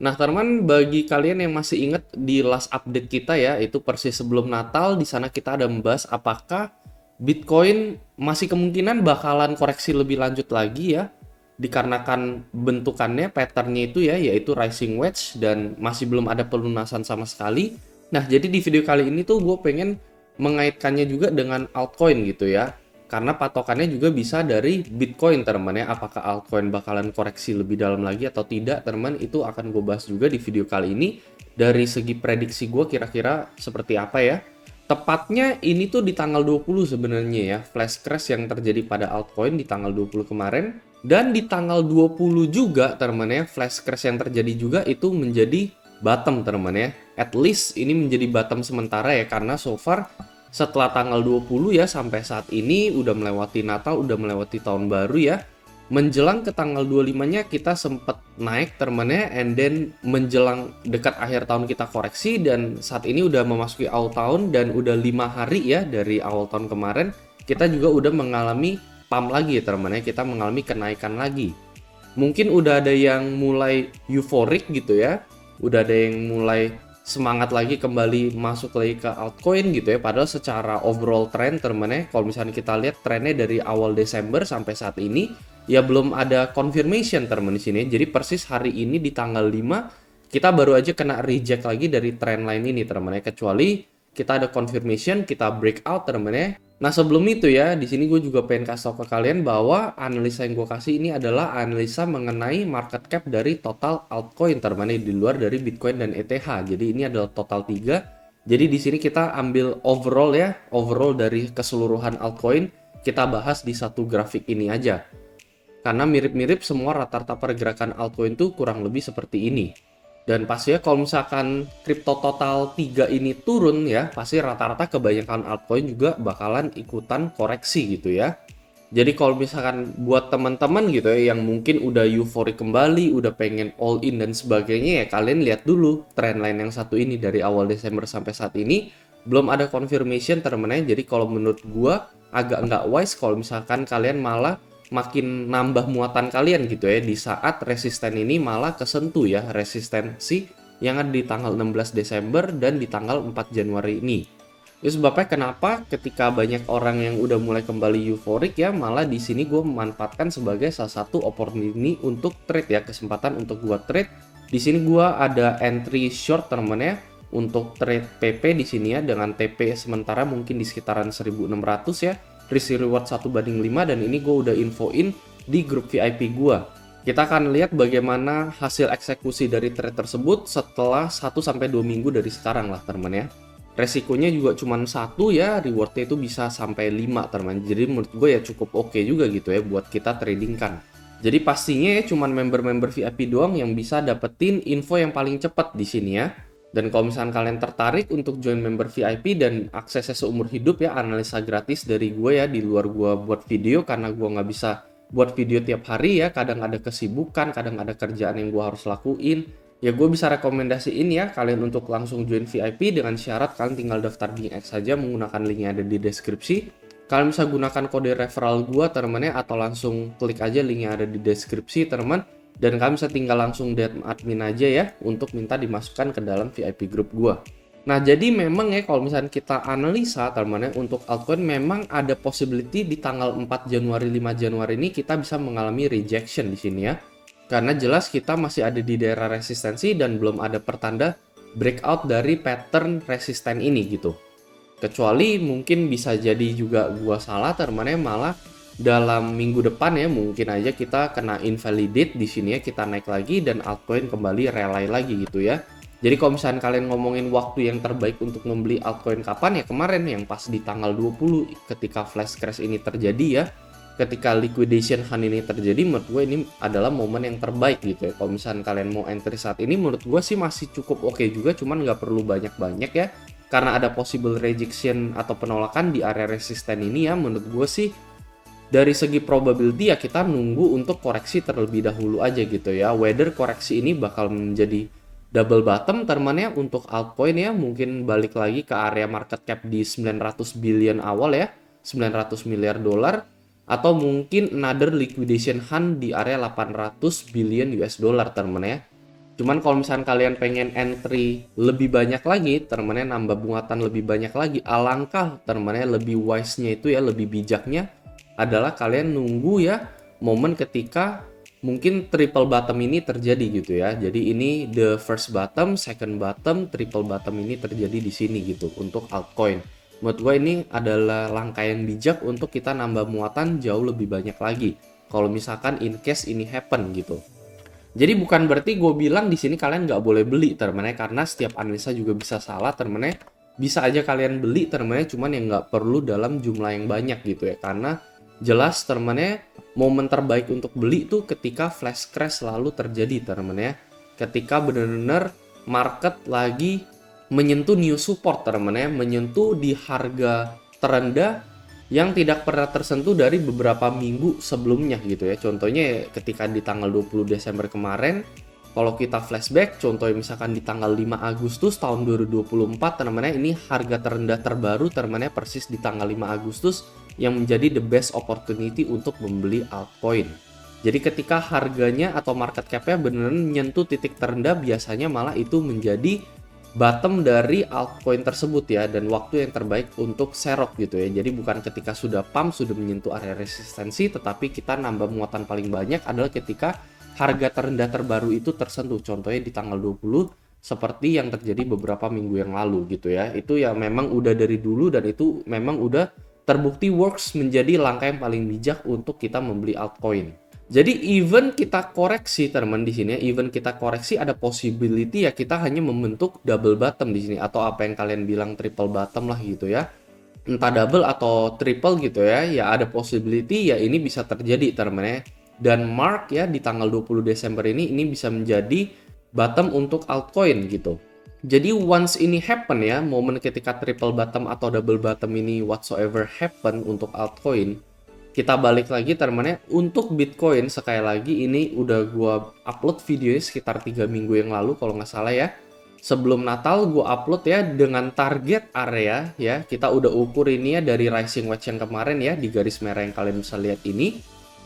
Nah, teman, bagi kalian yang masih ingat di last update kita ya, itu persis sebelum Natal, di sana kita ada membahas apakah Bitcoin masih kemungkinan bakalan koreksi lebih lanjut lagi ya, dikarenakan bentukannya, patternnya itu ya, yaitu rising wedge dan masih belum ada pelunasan sama sekali. Nah, jadi di video kali ini tuh gue pengen mengaitkannya juga dengan altcoin gitu ya. Karena patokannya juga bisa dari Bitcoin teman ya. Apakah altcoin bakalan koreksi lebih dalam lagi atau tidak teman, itu akan gue bahas juga di video kali ini. Dari segi prediksi gue kira-kira seperti apa ya. Tepatnya ini tuh di tanggal 20 sebenarnya ya. Flash crash yang terjadi pada altcoin di tanggal 20 kemarin. Dan di tanggal 20 juga teman ya, flash crash yang terjadi juga itu menjadi bottom teman ya. At least ini menjadi bottom sementara ya, karena so far setelah tanggal 20 ya sampai saat ini udah melewati Natal, udah melewati tahun baru ya. Menjelang ke tanggal 25-nya kita sempat naik termennya, and then menjelang dekat akhir tahun kita koreksi, dan saat ini udah memasuki awal tahun dan udah 5 hari ya dari awal tahun kemarin kita juga udah mengalami pump lagi ya temennya, kita mengalami kenaikan lagi. Mungkin udah ada yang mulai euforik gitu ya, udah ada yang mulai semangat lagi kembali masuk lagi ke altcoin gitu ya. Padahal secara overall trend temennya, kalau misalnya kita lihat trennya dari awal Desember sampai saat ini ya belum ada confirmation temen di sini. Jadi persis hari ini di tanggal 5 kita baru aja kena reject lagi dari trend line ini temennya, kecuali kita ada confirmation, kita breakout temennya. Nah, sebelum itu ya, di sini gue juga pengen kasih tau ke kalian bahwa analisa yang gue kasih ini adalah analisa mengenai market cap dari total altcoin teman-teman di luar dari Bitcoin dan ETH. Jadi ini adalah total 3. Jadi di sini kita ambil overall ya, overall dari keseluruhan altcoin, kita bahas di satu grafik ini aja. Karena mirip-mirip semua rata-rata pergerakan altcoin tuh kurang lebih seperti ini. Dan pastinya kalau misalkan kripto total 3 ini turun ya, pasti rata-rata kebanyakan altcoin juga bakalan ikutan koreksi gitu ya. Jadi kalau misalkan buat teman-teman gitu ya yang mungkin udah euforik kembali, udah pengen all in dan sebagainya ya, kalian lihat dulu trendline yang satu ini dari awal Desember sampai saat ini belum ada confirmation termennya. Jadi kalau menurut gua agak nggak wise kalau misalkan kalian malah makin nambah muatan kalian gitu ya di saat resisten ini malah kesentuh ya, resistensi yang ada di tanggal 16 Desember dan di tanggal 4 Januari ini. Itu sebabnya kenapa ketika banyak orang yang udah mulai kembali euforik ya, malah di sini gue memanfaatkan sebagai salah satu opportunity untuk trade ya, kesempatan untuk gue trade. Di sini gue ada entry short temennya untuk trade PP di sini ya, dengan TP sementara mungkin di sekitaran 1600 ya. Risk reward 1/5, dan ini gue udah infoin di grup VIP gue. Kita akan lihat bagaimana hasil eksekusi dari trade tersebut setelah 1-2 minggu dari sekarang lah teman ya. Resikonya juga cuma 1 ya, rewardnya itu bisa sampai 5 teman. Jadi menurut gue ya cukup oke juga gitu ya buat kita trading kan. Jadi pastinya ya cuma member-member VIP doang yang bisa dapetin info yang paling cepat di sini ya. Dan kalau misalkan kalian tertarik untuk join member VIP dan aksesnya seumur hidup ya, analisa gratis dari gue ya, di luar gue buat video karena gue nggak bisa buat video tiap hari ya, kadang ada kesibukan, kadang ada kerjaan yang gue harus lakuin. Ya gue bisa rekomendasiin ya kalian untuk langsung join VIP dengan syarat kalian tinggal daftar di X saja menggunakan link yang ada di deskripsi. Kalian bisa gunakan kode referral gue teman-teman ya, atau langsung klik aja link yang ada di deskripsi teman. Dan kalian bisa tinggal langsung DM admin aja ya untuk minta dimasukkan ke dalam VIP group gua. Nah, jadi memang ya kalau misalnya kita analisa teman-teman ya, untuk altcoin memang ada possibility di tanggal 4 Januari 5 Januari ini kita bisa mengalami rejection di sini ya. Karena jelas kita masih ada di daerah resistensi dan belum ada pertanda breakout dari pattern resisten ini gitu. Kecuali mungkin bisa jadi juga gua salah teman-teman ya, malah dalam minggu depan ya mungkin aja kita kena invalidate di sini ya, kita naik lagi dan altcoin kembali relay lagi gitu ya. Jadi kalau misalnya kalian ngomongin waktu yang terbaik untuk membeli altcoin kapan ya, kemarin yang pas di tanggal 20 ketika flash crash ini terjadi ya, ketika liquidation hunt ini terjadi, menurut gue ini adalah momen yang terbaik gitu ya. Kalau misalnya kalian mau entry saat ini, menurut gue sih masih cukup oke juga, cuman nggak perlu banyak-banyak ya, karena ada possible rejection atau penolakan di area resisten ini ya. Menurut gue sih dari segi probability ya kita nunggu untuk koreksi terlebih dahulu aja gitu ya. Whether koreksi ini bakal menjadi double bottom temannya untuk altcoin ya, mungkin balik lagi ke area market cap di 900 billion awal ya, 900 miliar dolar, atau mungkin another liquidation hunt di area 800 billion US dollar teman ya. Cuman kalau misalkan kalian pengen entry lebih banyak lagi, temennya nambah muatan lebih banyak lagi, alangkah temennya lebih wise-nya itu ya, lebih bijaknya adalah kalian nunggu ya momen ketika mungkin triple bottom ini terjadi gitu ya. Jadi ini the first bottom, second bottom, triple bottom ini terjadi di sini gitu untuk altcoin. Menurut gue ini adalah langkah yang bijak untuk kita nambah muatan jauh lebih banyak lagi. Kalau misalkan in case ini happen gitu. Jadi bukan berarti gue bilang di sini kalian nggak boleh beli temennya, karena setiap analisa juga bisa salah temennya. Bisa aja kalian beli temennya, cuman yang nggak perlu dalam jumlah yang banyak gitu ya. Karena jelas temennya momen terbaik untuk beli itu ketika flash crash selalu terjadi temennya. Ketika benar-benar market lagi menyentuh new support temennya, menyentuh di harga terendah yang tidak pernah tersentuh dari beberapa minggu sebelumnya gitu ya. Contohnya ketika di tanggal 20 Desember kemarin, kalau kita flashback, contohnya misalkan di tanggal 5 Agustus tahun 2024, teman-teman ini harga terendah terbaru teman-teman persis di tanggal 5 Agustus yang menjadi the best opportunity untuk membeli altcoin. Jadi ketika harganya atau market cap-nya benar-benar menyentuh titik terendah, biasanya malah itu menjadi bottom dari altcoin tersebut ya, dan waktu yang terbaik untuk serok gitu ya. Jadi bukan ketika sudah pump, sudah menyentuh area resistensi, tetapi kita nambah muatan paling banyak adalah ketika harga terendah terbaru itu tersentuh. Contohnya di tanggal 20 seperti yang terjadi beberapa minggu yang lalu gitu ya. Itu ya memang udah dari dulu dan itu memang udah terbukti works menjadi langkah yang paling bijak untuk kita membeli altcoin. Jadi even kita koreksi teman di sini, even kita koreksi ada possibility ya kita hanya membentuk double bottom di sini, atau apa yang kalian bilang triple bottom lah gitu ya. Entah double atau triple gitu ya, ya ada possibility ya ini bisa terjadi teman ya. Dan mark ya di tanggal 20 Desember ini bisa menjadi bottom untuk altcoin gitu. Jadi once ini happen ya, momen ketika triple bottom atau double bottom ini whatsoever happen untuk altcoin, kita balik lagi teman-teman, untuk Bitcoin sekali lagi ini udah gua upload videonya sekitar 3 minggu yang lalu kalau nggak salah ya. Sebelum Natal gua upload ya dengan target area ya. Kita udah ukur ini ya dari rising wedge yang kemarin ya, di garis merah yang kalian bisa lihat ini.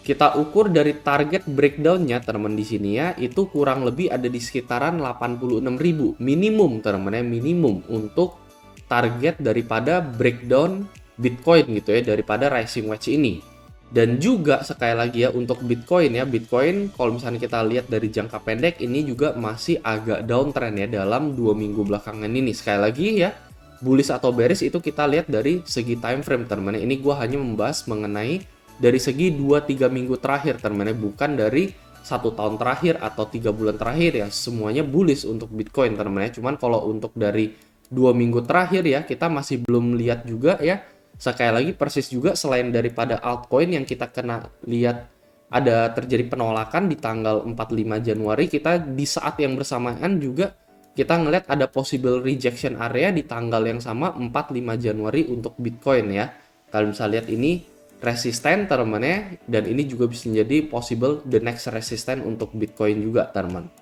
Kita ukur dari target breakdown-nya teman-teman di sini ya, itu kurang lebih ada di sekitaran 86.000 minimum teman-teman, minimum untuk target daripada breakdown Bitcoin gitu ya, daripada rising wedge ini. Dan juga sekali lagi ya untuk Bitcoin ya, Bitcoin kalau misalnya kita lihat dari jangka pendek ini juga masih agak downtrend ya dalam 2 minggu belakangan ini. Sekali lagi ya, bullish atau bearish itu kita lihat dari segi time frame teman-teman. Ini gue hanya membahas mengenai dari segi 2-3 minggu terakhir teman-teman, bukan dari 1 tahun terakhir atau 3 bulan terakhir ya. Semuanya bullish untuk Bitcoin teman-teman. Cuman kalau untuk dari 2 minggu terakhir ya, kita masih belum lihat juga ya. Sekali lagi persis juga selain daripada altcoin yang kita kena lihat ada terjadi penolakan di tanggal 45 Januari, kita di saat yang bersamaan juga kita ngelihat ada possible rejection area di tanggal yang sama 45 Januari untuk Bitcoin ya. Kalian bisa lihat ini resisten teman-teman, dan ini juga bisa menjadi possible the next resistance untuk Bitcoin juga teman.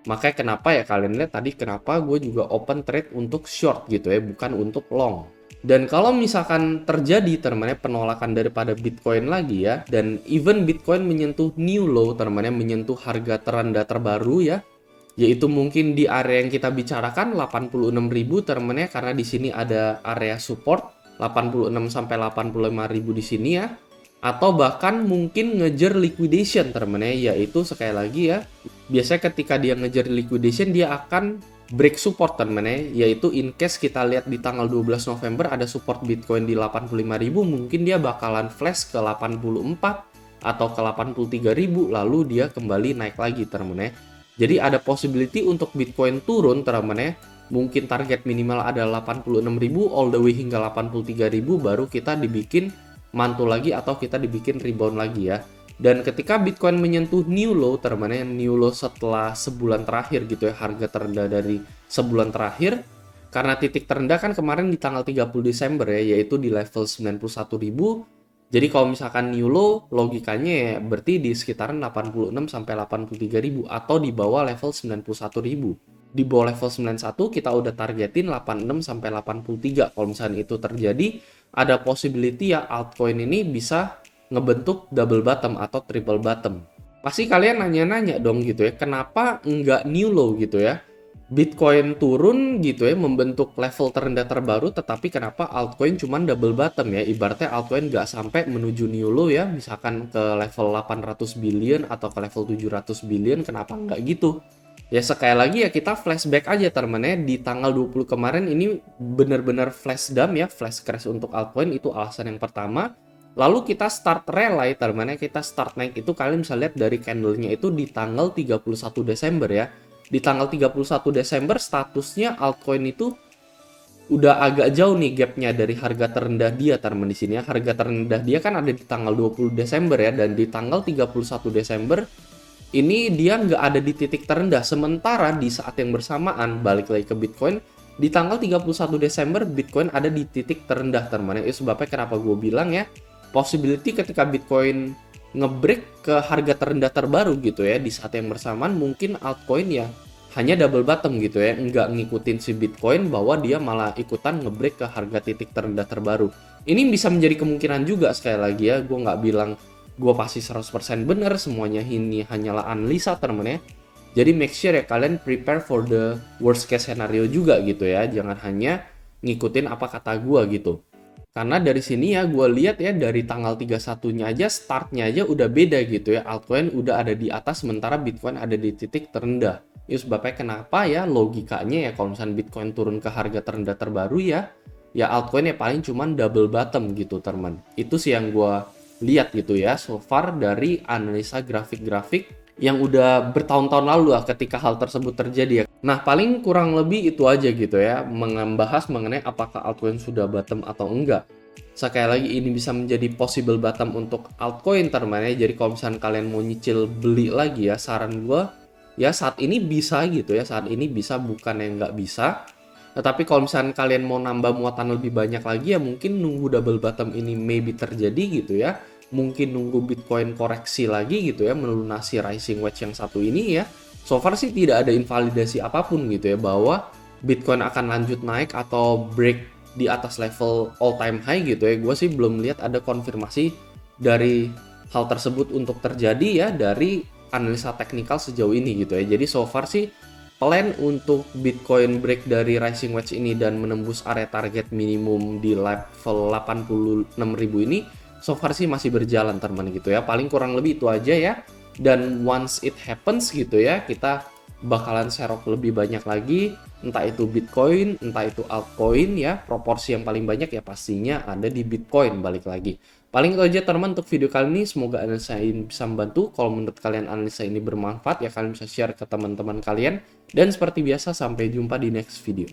Makanya kenapa ya kalian lihat tadi kenapa gue juga open trade untuk short gitu ya, bukan untuk long. Dan kalau misalkan terjadi teman-teman penolakan daripada Bitcoin lagi ya, dan even Bitcoin menyentuh new low teman-teman, menyentuh harga terendah terbaru ya, yaitu mungkin di area yang kita bicarakan 86.000 teman-teman, karena di sini ada area support 86 sampai 85.000 di sini ya, atau bahkan mungkin ngejar liquidation teman-teman, yaitu sekali lagi ya, biasanya ketika dia ngejar liquidation dia akan break support teman-teman, yaitu in case kita lihat di tanggal 12 November ada support Bitcoin di 85.000, mungkin dia bakalan flash ke 84 atau ke 83.000 lalu dia kembali naik lagi teman-teman. Jadi ada possibility untuk Bitcoin turun teman-teman, mungkin target minimal ada 86.000 all the way hingga 83.000 baru kita dibikin mantul lagi atau kita dibikin rebound lagi ya. Dan ketika Bitcoin menyentuh new low teman-teman, new low setelah sebulan terakhir gitu ya, harga terendah dari sebulan terakhir, karena titik terendah kan kemarin di tanggal 30 Desember ya, yaitu di level 91.000. Jadi kalau misalkan new low, logikanya ya berarti di sekitaran 86 sampai 83.000 atau di bawah level 91.000. Di bawah level 91 kita udah targetin 86 sampai 83. Kalau misalnya itu terjadi, ada possibility ya altcoin ini bisa ngebentuk double bottom atau triple bottom. Pasti kalian nanya-nanya dong gitu ya, kenapa nggak new low gitu ya? Bitcoin turun gitu ya, membentuk level terendah terbaru, tetapi kenapa altcoin cuman double bottom ya? Ibaratnya altcoin nggak sampai menuju new low ya, misalkan ke level 800 billion atau ke level 700 billion, kenapa nggak gitu? Ya sekali lagi ya kita flashback aja temennya di tanggal 20 kemarin ini benar-benar flash dump ya, flash crash untuk altcoin itu alasan yang pertama. Lalu kita start rally, temennya kita start naik itu kalian bisa lihat dari candlenya itu di tanggal 31 Desember ya. Di tanggal 31 Desember statusnya altcoin itu udah agak jauh nih gapnya dari harga terendah dia teman di sini ya. Harga terendah dia kan ada di tanggal 20 Desember ya, dan di tanggal 31 Desember ini dia nggak ada di titik terendah. Sementara di saat yang bersamaan balik lagi ke Bitcoin, di tanggal 31 Desember Bitcoin ada di titik terendah teman. Itu sebabnya kenapa gue bilang ya, possibility ketika Bitcoin ngebreak ke harga terendah terbaru gitu ya, di saat yang bersamaan mungkin altcoin ya hanya double bottom gitu ya, nggak ngikutin si Bitcoin bahwa dia malah ikutan ngebreak ke harga titik terendah terbaru. Ini bisa menjadi kemungkinan juga, sekali lagi ya, gue nggak bilang gue pasti 100% bener, semuanya ini hanyalah analisa temen ya. Jadi make sure ya kalian prepare for the worst case scenario juga gitu ya, jangan hanya ngikutin apa kata gue gitu. Karena dari sini ya gue lihat ya dari tanggal 31-nya aja startnya aja udah beda gitu ya. Altcoin udah ada di atas sementara Bitcoin ada di titik terendah. Itu sebabnya kenapa ya logikanya ya kalau misalnya Bitcoin turun ke harga terendah terbaru ya altcoin ya paling cuman double bottom gitu teman. Itu sih yang gue lihat gitu ya so far dari analisa grafik-grafik yang udah bertahun-tahun lalu lah ketika hal tersebut terjadi ya. Nah, paling kurang lebih itu aja gitu ya, membahas mengenai apakah altcoin sudah bottom atau enggak. Sekali lagi ini bisa menjadi possible bottom untuk altcoin termanya. Jadi kalau misalnya kalian mau nyicil beli lagi ya, saran gue ya saat ini bisa gitu ya, saat ini bisa, bukan yang nggak bisa. Tetapi kalau misalnya kalian mau nambah muatan lebih banyak lagi ya mungkin nunggu double bottom ini maybe terjadi gitu ya. Mungkin nunggu Bitcoin koreksi lagi gitu ya, melunasi rising wedge yang satu ini ya. So far sih tidak ada invalidasi apapun gitu ya bahwa Bitcoin akan lanjut naik atau break di atas level all time high gitu ya. Gue sih belum lihat ada konfirmasi dari hal tersebut untuk terjadi ya dari analisa teknikal sejauh ini gitu ya. Jadi so far sih plan untuk Bitcoin break dari rising wedge ini dan menembus area target minimum di level 86.000 ini so far sih masih berjalan teman gitu ya. Paling kurang lebih itu aja ya. Dan once it happens gitu ya, kita bakalan serok lebih banyak lagi, entah itu Bitcoin, entah itu altcoin ya. Proporsi yang paling banyak ya pastinya ada di Bitcoin balik lagi. Paling itu aja teman untuk video kali ini. Semoga analisa ini bisa membantu. Kalau menurut kalian analisa ini bermanfaat ya kalian bisa share ke teman-teman kalian. Dan seperti biasa sampai jumpa di next video.